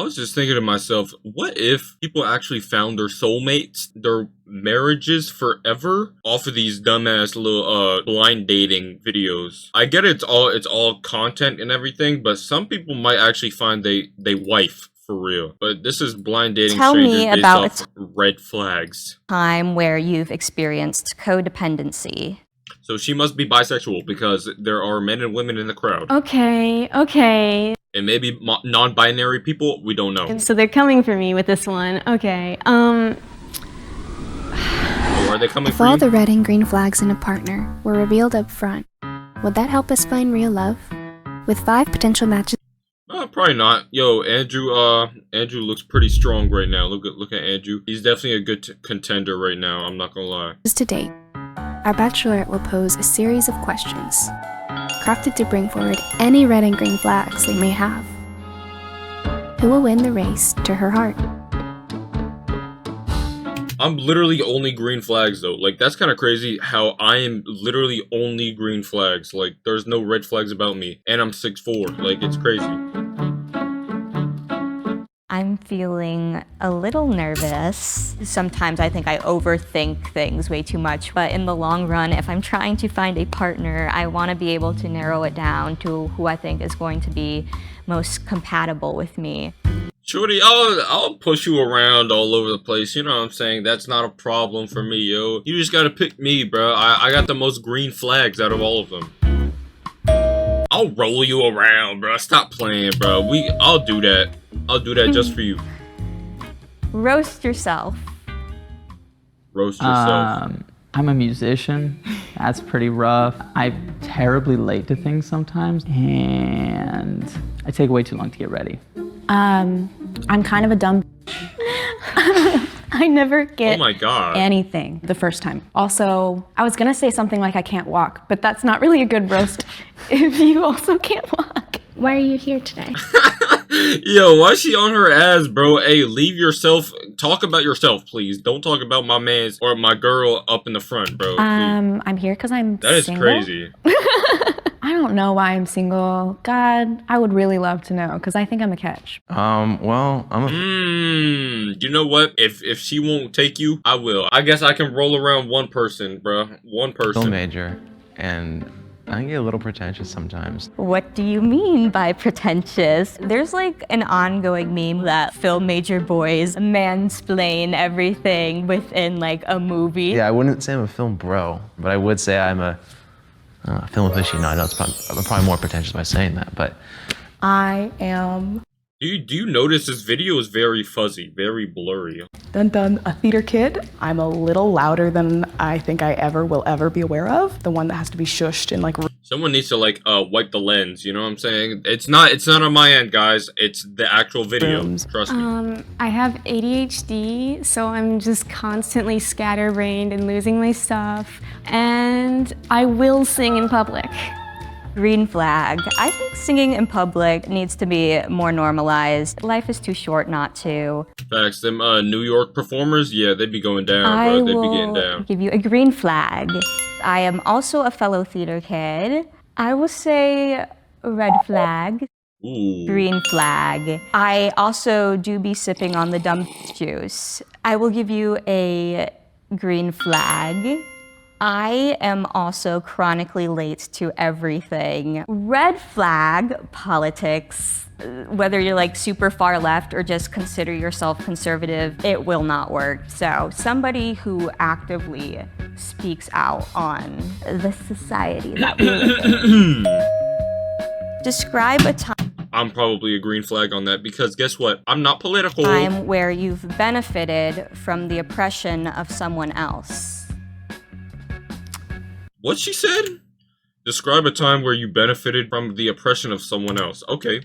I was just thinking to myself, what if people actually found their soulmates, their marriages forever off of these dumbass little blind dating videos? I get it's all content and everything, but some people might actually find they wife for real. But this is blind dating Tell strangers me based about off red flags. Time where you've experienced codependency. So she must be bisexual because there are men and women in the crowd. Okay. And maybe non-binary people, we don't know. So they're coming for me with this one. Okay. Or are they coming If for all you? the red and green flags in a partner were revealed up front, would that help us find real love? With 5 potential matches Probably not. Yo, Andrew looks pretty strong right now. Look at Andrew. He's definitely a good contender right now. I'm not gonna lie. to date, our bachelorette will pose a series of questions, crafted to bring forward any red and green flags they may have. Who will win the race to her heart? I'm literally only green flags though. Like, that's kind of crazy how I am literally only green flags. Like, there's no red flags about me. And I'm 6'4". Like, it's crazy. I'm feeling a little nervous. Sometimes I think I overthink things way too much, but in the long run, if I'm trying to find a partner, I want to be able to narrow it down to who I think is going to be most compatible with me. Shorty, I'll push you around all over the place. You know what I'm saying? That's not a problem for me, yo. You just gotta pick me, bro. I got the most green flags out of all of them. I'll roll you around, bro. Stop playing, bro. I'll do that. I'll do that just for you. Roast yourself. Roast yourself. I'm a musician. That's pretty rough. I'm terribly late to things sometimes, and I take way too long to get ready. I'm kind of a dumb I never get Oh my God. anything the first time. Also, I was gonna say something like I can't walk, but that's not really a good roast if you also can't walk. Why are you here today? Yo, why is she on her ass, bro? Hey, leave yourself. Talk about yourself, please. Don't talk about my man's or my girl up in the front, bro. Please. I'm here because I'm That is single. crazy. I don't know why I'm single. God, I would really love to know because I think I'm a catch. Well, I'm a You know what? If she won't take you, I will. I guess I can roll around one person, bro. One film person. major, and I can get a little pretentious sometimes. What do you mean by pretentious? There's like an ongoing meme that film major boys mansplain everything within like a movie. Yeah, I wouldn't say I'm a film bro, but I would say I'm a film aficionado. I'm probably more pretentious by saying that, but I am Do you notice this video is very fuzzy, very blurry? a theater kid. I'm a little louder than I think I will ever be aware of. The one that has to be shushed and like. Someone needs to like wipe the lens, you know what I'm saying? It's not on my end, guys. It's the actual video. Trust me. I have ADHD, so I'm just constantly scatterbrained and losing my stuff. And I will sing in public. Green flag. I think singing in public needs to be more normalized. Life is too short not to. Facts. Them New York performers, yeah, they'd be going down, bro. They'd be getting down. Give you a green flag. I am also a fellow theater kid. I will say red flag. Ooh. Green flag. I also do be sipping on the dumb juice. I will give you a green flag. I am also chronically late to everything. Red flag, politics. Whether you're like super far left or just consider yourself conservative, it will not work. So somebody who actively speaks out on the society that we live in. Describe a I'm probably a green flag on that because guess what? I'm not political. time where you've benefited from the oppression of someone else. What she said? Describe a time where you benefited from the oppression of someone else. Okay.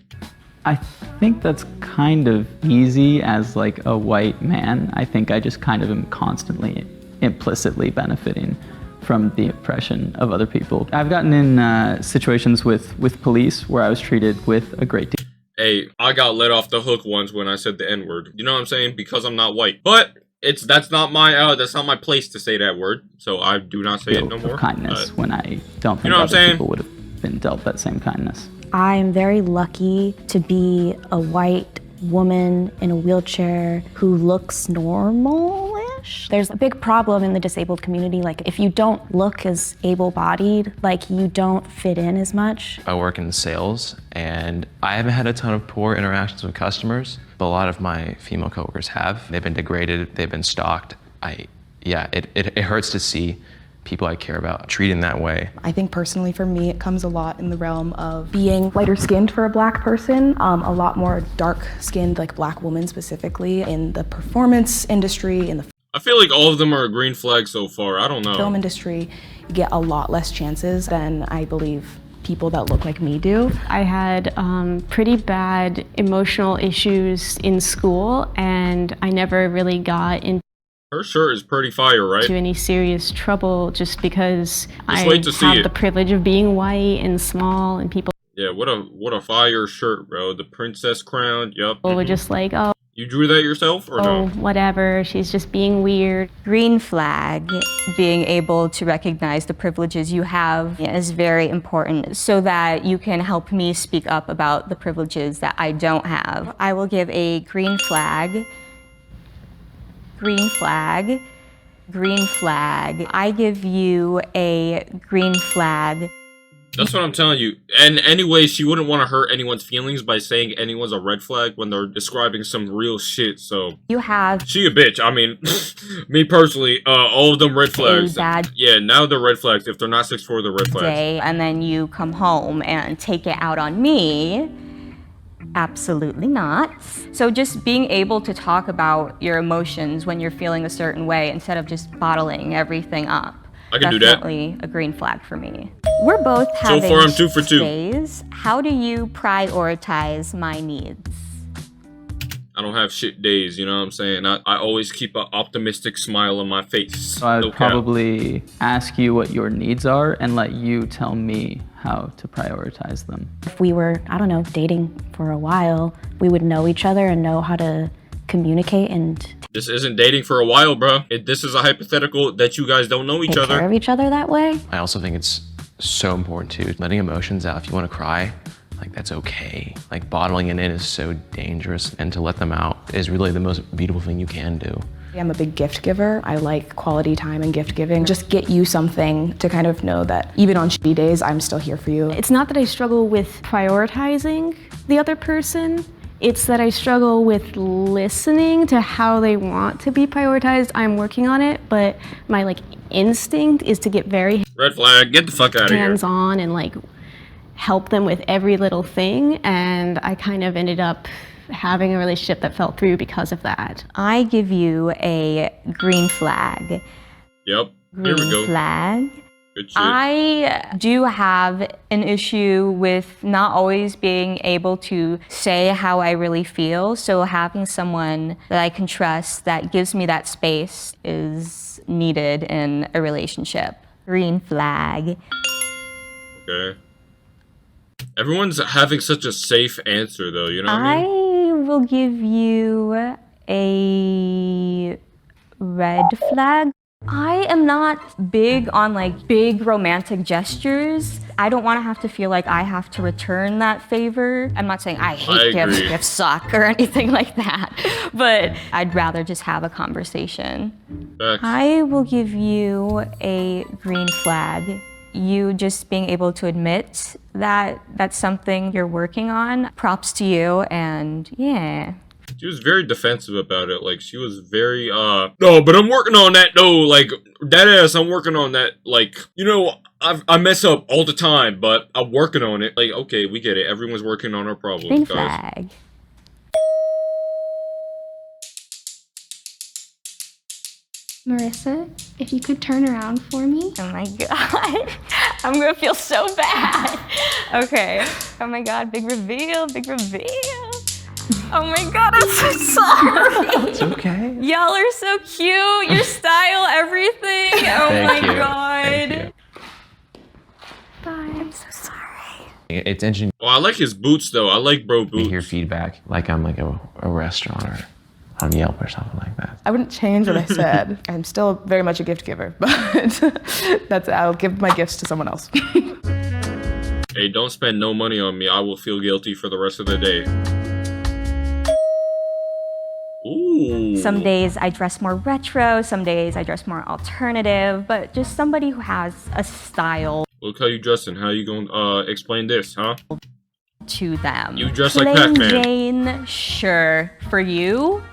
I think that's kind of easy as like a white man. I think I just kind of am constantly implicitly benefiting from the oppression of other people. I've gotten in situations with police where I was treated with a great deal. Hey, I got let off the hook once when I said the N-word. You know what I'm saying? Because I'm not white. But that's not my place to say that word. So I do not say it no more. Of kindness when I don't think You know what I'm other saying? people would have been dealt that same kindness. I'm very lucky to be a white woman in a wheelchair who looks normal-ish. There's a big problem in the disabled community. Like, if you don't look as able-bodied, like, you don't fit in as much. I work in sales, and I haven't had a ton of poor interactions with customers, but a lot of my female coworkers have. They've been degraded, they've been stalked. It hurts to see people I care about treated that way. I think personally for me, it comes a lot in the realm of being lighter skinned for a black person, a lot more dark skinned, like black women specifically, in the performance industry, in the I feel like all of them are a green flag so far. I don't know. film industry. You get a lot less chances than I believe people that look like me do. I had pretty bad emotional issues in school, and I never really got into Her shirt is pretty fire, right? any serious trouble just because I wait to see have it. the privilege of being white and small, and people Yeah, what a fire shirt, bro. The princess crown. Yup. were just like, oh, You drew that yourself or no? whatever, she's just being weird. Green flag, being able to recognize the privileges you have is very important so that you can help me speak up about the privileges that I don't have. I will give a green flag. Green flag. Green flag. I give you a green flag. That's what I'm telling you. And anyway, she wouldn't want to hurt anyone's feelings by saying anyone's a red flag when they're describing some real shit, so... You have She a bitch. I mean, me personally, all of them red flags. bad Yeah, now they're red flags. If they're not 6'4", they're red flags. day and then you come home and take it out on me. Absolutely not. So just being able to talk about your emotions when you're feeling a certain way instead of just bottling everything up. I can do that. Definitely a green flag for me. We're both So having far, I'm 2 for 2. days. How do you prioritize my needs? I don't have shit days, you know what I'm saying? I always keep an optimistic smile on my face. So I'd No cap. probably ask you what your needs are and let you tell me how to prioritize them. If we were, I don't know, dating for a while, we would know each other and know how to communicate and This isn't dating for a while, bro. This is a hypothetical that you guys don't know each take care other. of each other that way. I also think it's so important too, letting emotions out. If you want to cry, like that's okay. Like bottling it in is so dangerous, and to let them out is really the most beautiful thing you can do. I'm a big gift giver. I like quality time and gift giving. Just get you something to kind of know that even on shitty days, I'm still here for you. It's not that I struggle with prioritizing the other person. It's that I struggle with listening to how they want to be prioritized. I'm working on it, but my like instinct is to get very Red flag, get the fuck out of here. hands-on and like help them with every little thing. And I kind of ended up having a relationship that fell through because of that. I give you a green flag. Yep, Green here we go. flag. Good shit. I do have an issue with not always being able to say how I really feel. So having someone that I can trust that gives me that space is needed in a relationship. Green flag. Okay. Everyone's having such a safe answer, though, you know what I I mean? will give you a red flag. I am not big on like big romantic gestures. I don't want to have to feel like I have to return that favor. I'm not saying I hate gifts, agree. gifts suck or anything like that, but I'd rather just have a conversation. Facts. I will give you a green flag. You just being able to admit that that's something you're working on. Props to you, and yeah. She was very defensive about it. Like, she was very, no, but I'm working on that, no, like, deadass, I'm working on that. Like, you know, I mess up all the time, but I'm working on it. Like, okay, we get it. Everyone's working on our problems, Green guys. flag. Marissa, if you could turn around for me. Oh my god. I'm gonna feel so bad. Okay. Oh my god, big reveal, big reveal. Oh my god, I'm so sorry. It's okay. Y'all are so cute. Your style, everything. Oh Thank my you. god. Thank you. Bye. I'm so sorry. It's interesting Oh, I like his boots, though. I like bro to boots. hear feedback, like I'm like a restaurant or on Yelp or something like that. I wouldn't change what I said. I'm still very much a gift giver, but I'll give my gifts to someone else. Hey, don't spend no money on me. I will feel guilty for the rest of the day. Ooh. Some days I dress more retro, some days I dress more alternative, but just somebody who has a style Look how you dressing. How you gonna explain this, huh? to them. You dress like Plain Pac-Man. Jane, sure. For you,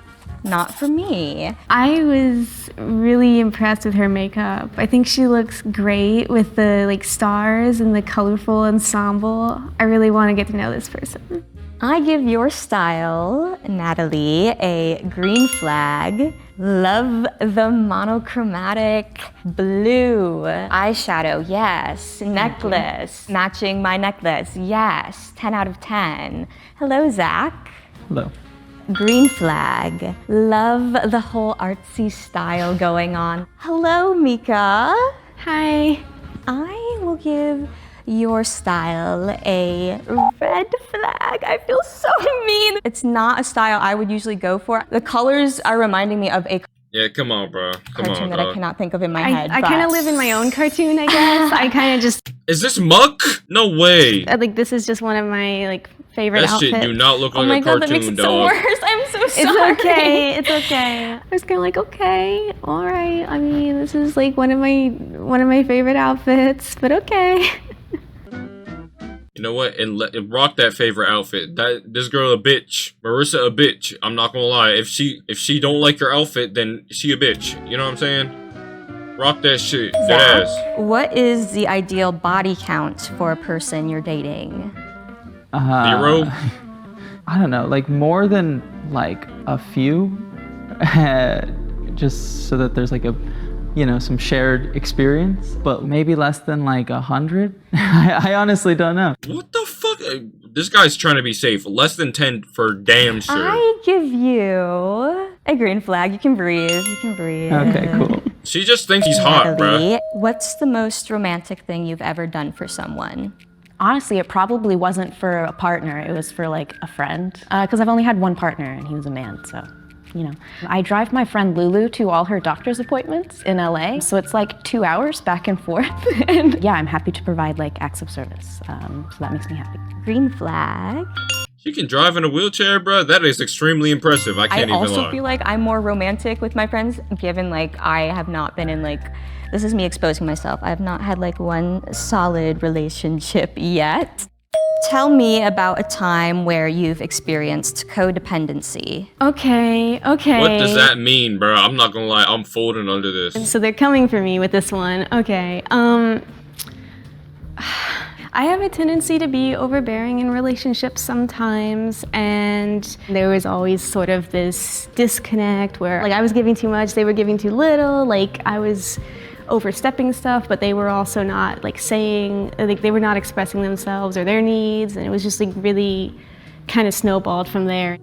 not for me. I was really impressed with her makeup. I think she looks great with the like stars and the colorful ensemble. I really want to get to know this person. I give your style, Natalie, a green flag. Love the monochromatic blue eyeshadow, yes. Necklace, matching my necklace, yes. 10 out of 10. Hello, Zach. Hello. Green flag. Love the whole artsy style going on. Hello, Mika. Hi. I will give your style a red flag. I feel so mean. It's not a style I would usually go for. The colors are reminding me of a Yeah, come on, bro. Come cartoon on, that I dog. cannot think of in my head. I kind of live in my own cartoon, I guess. I kind of just, Is this Muck? No way. like, this is just one of my, like, favorite That outfits. shit do not look Oh like my a god, cartoon, that makes it so dog. worse. I'm so sorry. It's okay. It's okay. I was kind of like, okay, all right. I mean, this is like one of my favorite outfits, but okay. You know what? And rock that favorite outfit. This girl a bitch. Marissa a bitch. I'm not gonna lie. If she don't like your outfit, then she a bitch. You know what I'm saying? Rock that shit. Dead ass. Zach, what is the ideal body count for a person you're dating? 0? I don't know, like more than like a few, just so that there's like a, you know, some shared experience, but maybe less than like 100. I honestly don't know. What the fuck? This guy's trying to be safe. Less than 10 for damn sure. I give you a green flag. You can breathe. You can breathe. Okay, cool. She just thinks he's hot, bruh. Natalie, what's the most romantic thing you've ever done for someone? Honestly, it probably wasn't for a partner. It was for like a friend. Because I've only had one partner and he was a man, so, you know. I drive my friend Lulu to all her doctor's appointments in LA. So it's like 2 hours back and forth. And yeah, I'm happy to provide like acts of service. So that makes me happy. Green flag. She can drive in a wheelchair, bruh. That is extremely impressive. I I can't even also lie. feel like I'm more romantic with my friends, given like I have not been in like, this is me exposing myself. I have not had like one solid relationship yet. Tell me about a time where you've experienced codependency. Okay. What does that mean, bruh? I'm not gonna lie. I'm folding under this. So they're coming for me with this one. Okay. I have a tendency to be overbearing in relationships sometimes, and there was always sort of this disconnect where like I was giving too much, they were giving too little, like I was overstepping stuff, but they were also not like saying, like they were not expressing themselves or their needs, and it was just like really kind of snowballed from there.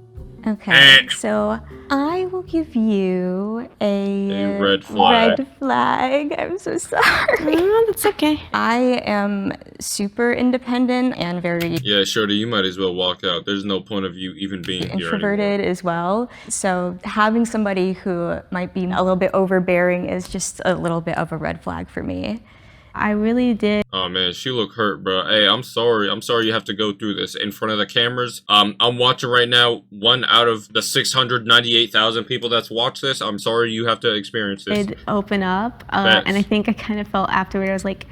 Okay, so I will give you a red flag. red flag. I'm so sorry. Oh, that's okay. I am super independent and very Yeah, Shorty, you might as well walk out. There's no point of you even being here anymore. introverted as well. So having somebody who might be a little bit overbearing is just a little bit of a red flag for me. I really did. Oh man, she look hurt, bro. Hey, I'm sorry. I'm sorry you have to go through this in front of the cameras. I'm watching right now. 1 out of the 698,000 people that's watched this. I'm sorry you have to experience this. Did open up, Facts. and I think I kind of felt afterward, I was like,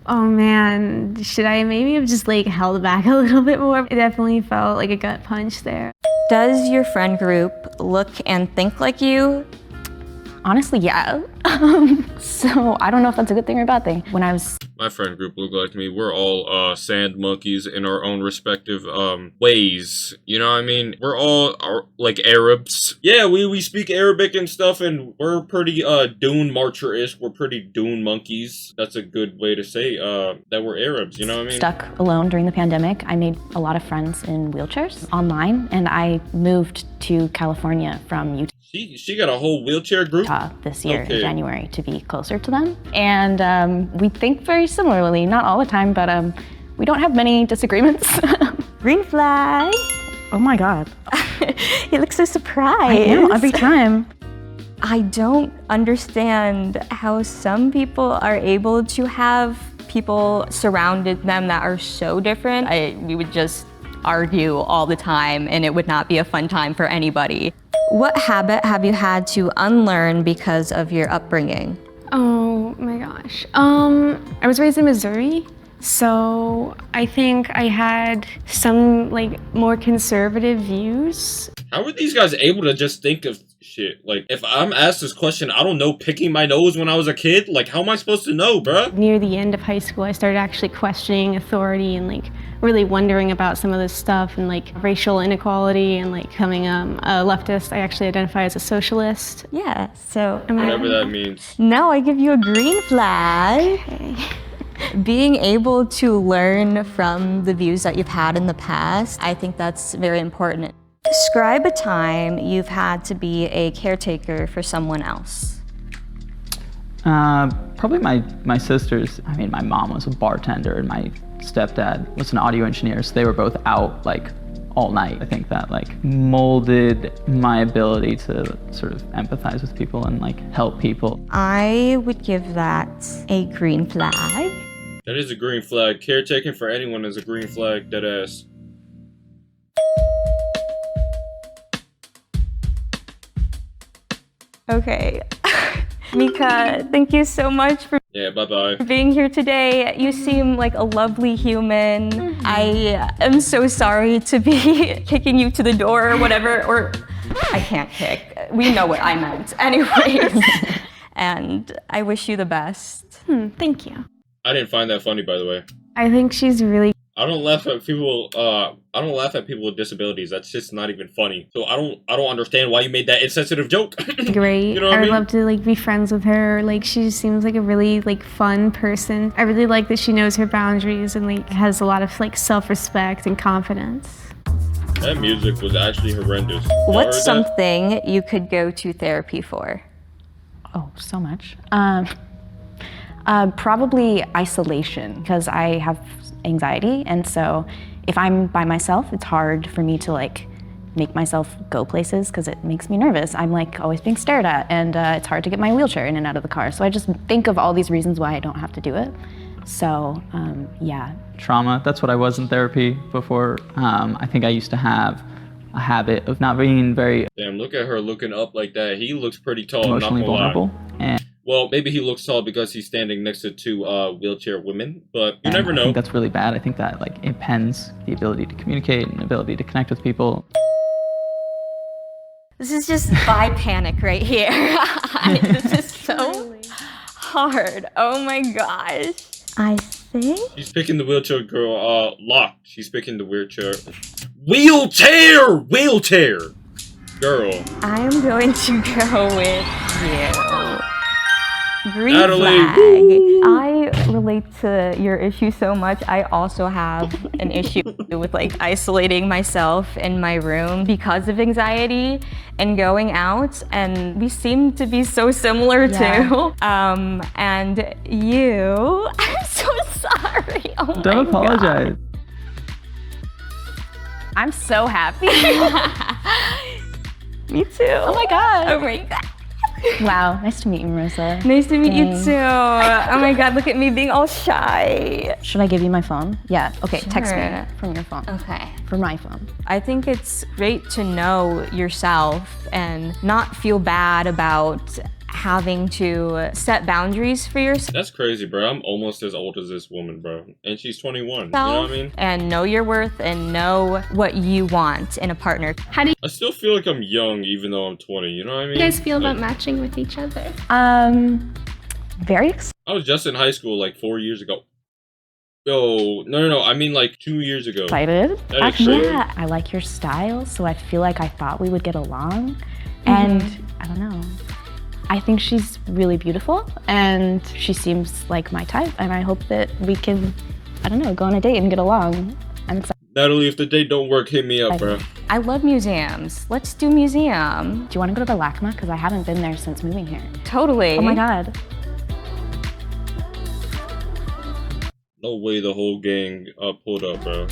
oh man, should I maybe have just like held back a little bit more? It definitely felt like a gut punch there. Does your friend group look and think like you? Honestly, yeah. So I don't know if that's a good thing or a bad thing. When I was My friend group look like me. We're all sand monkeys in our own respective ways. You know what I mean? We're all like Arabs. Yeah, we speak Arabic and stuff, and we're pretty dune marcher-ish. We're pretty dune monkeys. That's a good way to say that we're Arabs. You know what I mean? stuck alone during the pandemic, I made a lot of friends in wheelchairs online, and I moved to California from Utah She got a whole wheelchair group. this year Okay. in January to be closer to them. And we think very similarly, not all the time, but we don't have many disagreements. Green flag. Oh my God. You look so surprised. I know, every time. I don't understand how some people are able to have people surrounded them that are so different. We would just argue all the time and it would not be a fun time for anybody. What habit have you had to unlearn because of your upbringing? Oh my gosh. I was raised in Missouri, so I think I had some like more conservative views. How are these guys able to just think of shit? Like, if I'm asked this question, I don't know, picking my nose when I was a kid? Like, how am I supposed to know, bruh? Near the end of high school, I started actually questioning authority and like really wondering about some of this stuff and like racial inequality and like becoming a leftist. I actually identify as a socialist. Yeah, so Whatever that means. now I give you a green flag. Being able to learn from the views that you've had in the past, I think that's very important. Describe a time you've had to be a caretaker for someone else. Probably my sisters. I mean, my mom was a bartender and my stepdad was an audio engineer, so they were both out like all night. I think that like molded my ability to sort of empathize with people and like help people. I would give that a green flag. That is a green flag. Caretaking for anyone is a green flag, deadass. Okay. Mika, thank you so much for Yeah, bye-bye. being here today. You seem like a lovely human. I am so sorry to be kicking you to the door or whatever, or I can't kick. We know what I meant. Anyways. And I wish you the best. Thank you. I didn't find that funny, by the way. I think she's really I don't laugh at people. I don't laugh at people with disabilities. That's just not even funny. So I don't understand why you made that insensitive joke. great. You know what I I would mean? love to like be friends with her. Like she just seems like a really like fun person. I really like that she knows her boundaries and like has a lot of like self-respect and confidence. That music was actually horrendous. Y'all What's heard that? something you could go to therapy for? Oh, so much. Probably isolation, because I have anxiety, and so if I'm by myself, it's hard for me to like make myself go places because it makes me nervous. I'm like always being stared at, and it's hard to get my wheelchair in and out of the car. So I just think of all these reasons why I don't have to do it. So yeah. Trauma, that's what I was in therapy before. I think I used to have a habit of not being very Damn, look at her looking up like that. He looks pretty tall, emotionally not gonna lie. vulnerable. And Well, maybe he looks tall because he's standing next to two wheelchair women, but you never I know. think that's really bad. I think that like impends the ability to communicate and ability to connect with people. This is just bi panic right here. This is so hard. Oh my gosh. I think She's picking the wheelchair girl, locked. She's picking the wheelchair. Wheelchair! Girl. I am going to go with you. Green Natalie, flag. woo! I relate to your issue so much. I also have an issue with like isolating myself in my room because of anxiety and going out, and we seem to be so similar too. And you, I'm so sorry. Oh my Don't apologize. God. I'm so happy. Me too. Oh my God. Oh my God. Wow, nice to meet you, Marissa. Nice to meet you Dang. too. Oh my God, look at me being all shy. Should I give you my phone? Yeah, okay, text me Sure. from your phone. Okay. From my phone. I think it's great to know yourself and not feel bad about having to set boundaries for yourself That's crazy, bro. I'm almost as old as this woman, bro. And she's 21. You know what I mean? and know your worth and know what you want in a partner. How do I still feel like I'm young even though I'm 20. You know what I mean? you guys feel about Like, matching with each other? Very excited. I was just in high school like 4 years ago. Yo, no. I mean like 2 years ago. That is Actually, crazy. yeah, I like your style, so I feel like I thought we would get along. And I don't know. I think she's really beautiful, and she seems like my type, and I hope that we can, I don't know, go on a date and get along. I'm excited. Natalie, if the date don't work, hit me up, bro. I love museums. Let's do museum. Do you want to go to the LACMA? Because I haven't been there since moving here. Totally. Oh my God. No way the whole gang pulled up, bro.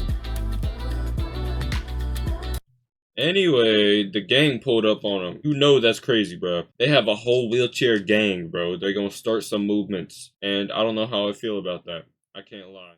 Anyway, the gang pulled up on them. You know that's crazy, bro. They have a whole wheelchair gang, bro. They're gonna start some movements. And I don't know how I feel about that. I can't lie.